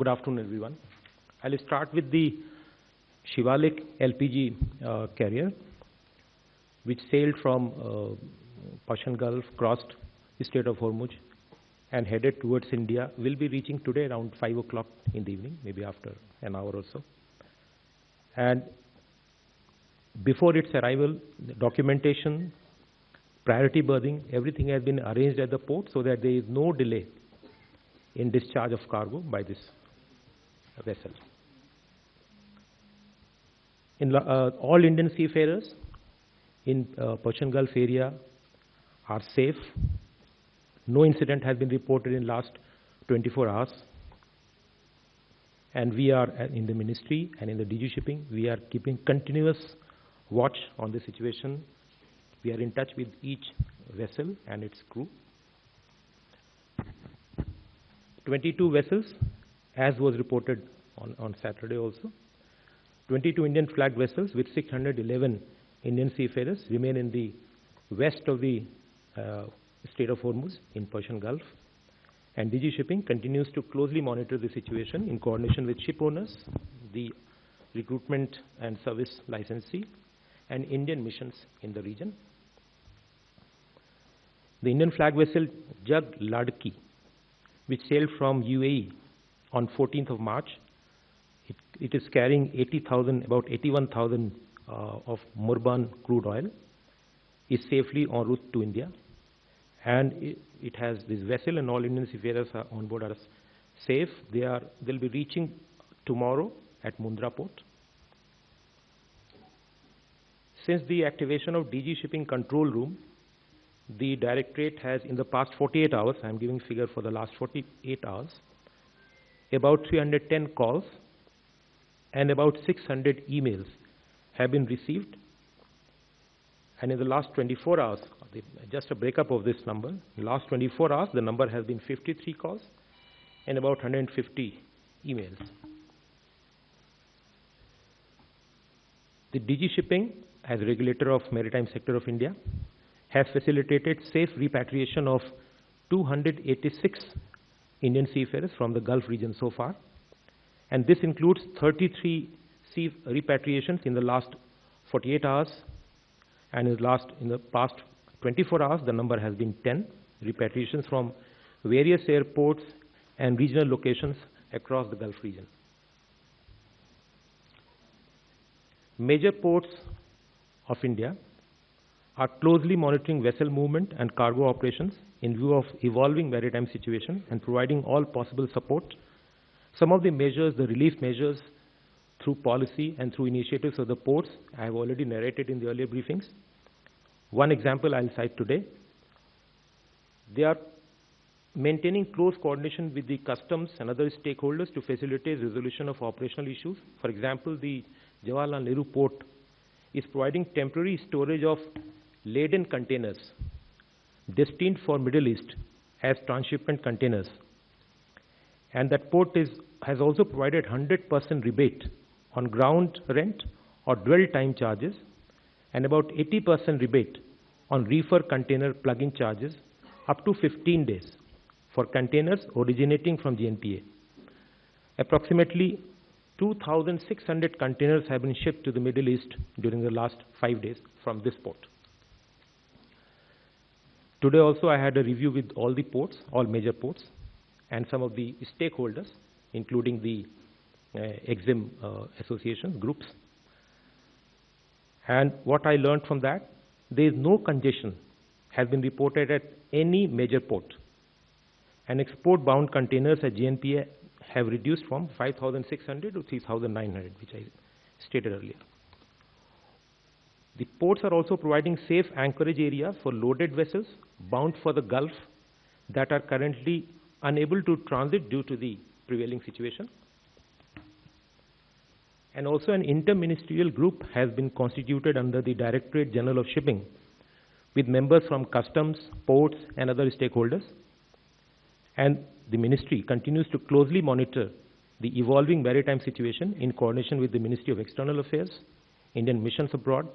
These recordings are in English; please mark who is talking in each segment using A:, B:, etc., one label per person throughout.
A: Good afternoon, everyone. I'll start with the Shivalik LPG carrier, which sailed from Persian Gulf, crossed the Strait of Hormuz, and headed towards India. Will be reaching today around 5 o'clock in the evening, maybe after an hour or so. And before its arrival, the documentation, priority berthing, everything has been arranged at the port so that there is no delay in discharge of cargo by this vessel. All Indian seafarers in Persian Gulf area are safe. No incident has been reported in last 24 hours. And we are in the ministry and in the DG shipping, we are keeping continuous watch on the situation. We are in touch with each vessel and its crew. 22 vessels, as was reported on Saturday also. 22 Indian flag vessels with 611 Indian seafarers remain in the west of the Strait of Hormuz in Persian Gulf. And DG Shipping continues to closely monitor the situation in coordination with ship owners, the recruitment and service licensee, and Indian missions in the region. The Indian flag vessel Jag Ladki, which sailed from UAE on 14th of March, it is carrying 80,000, about 81,000 of Murban crude oil, is safely en route to India. And it has this vessel, and all Indian seafarers are on board are safe. They'll be reaching tomorrow at Mundra port. Since the activation of DG Shipping Control Room, the Directorate has, in the past 48 hours, I'm giving figure for the last 48 hours, about 310 calls and about 600 emails have been received. And in the last 24 hours, just a breakup of this number, in the last 24 hours, the number has been 53 calls and about 150 emails. The DG Shipping, as regulator of maritime sector of India, has facilitated safe repatriation of 286 Indian seafarers from the Gulf region so far. And this includes 33 sea repatriations in the last 48 hours. And in the past 24 hours, the number has been 10 repatriations from various airports and regional locations across the Gulf region. Major ports of India are closely monitoring vessel movement and cargo operations in view of evolving maritime situation and providing all possible support. Some of the measures, the relief measures through policy and through initiatives of the ports, I have already narrated in the earlier briefings. One example I'll cite today. They are maintaining close coordination with the customs and other stakeholders to facilitate resolution of operational issues. For example, the Jawaharlal Nehru Port is providing temporary storage of laden containers destined for Middle East as transshipment containers. And that port has also provided 100% rebate on ground rent or dwell time charges and about 80% rebate on reefer container plug-in charges up to 15 days for containers originating from GNPA. Approximately 2,600 containers have been shipped to the Middle East during the last 5 days from this port. Today also I had a review with all the ports, all major ports, and some of the stakeholders, including the EXIM associations, groups. And what I learned from that, there is no congestion has been reported at any major port. And export-bound containers at GNPA have reduced from 5,600 to 3,900, which I stated earlier. The ports are also providing safe anchorage areas for loaded vessels bound for the Gulf that are currently unable to transit due to the prevailing situation. And also an interministerial group has been constituted under the Directorate General of Shipping with members from customs, ports, and other stakeholders. And the ministry continues to closely monitor the evolving maritime situation in coordination with the Ministry of External Affairs, Indian missions abroad,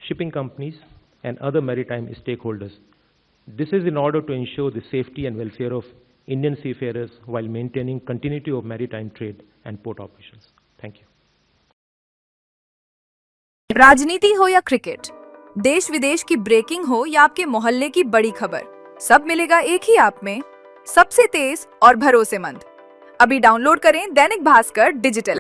A: shipping companies, and other maritime stakeholders. This is in order to ensure the safety and welfare of Indian seafarers while maintaining continuity of maritime trade and port operations. Thank you.
B: राजनीति हो या cricket, देश विदेश की breaking हो या आपके मोहल्ले की बड़ी खबर, सब मिलेगा एक ही ऐप में, सबसे तेज और भरोसेमंद। अभी डाउनलोड करें दैनिक भास्कर डिजिटल।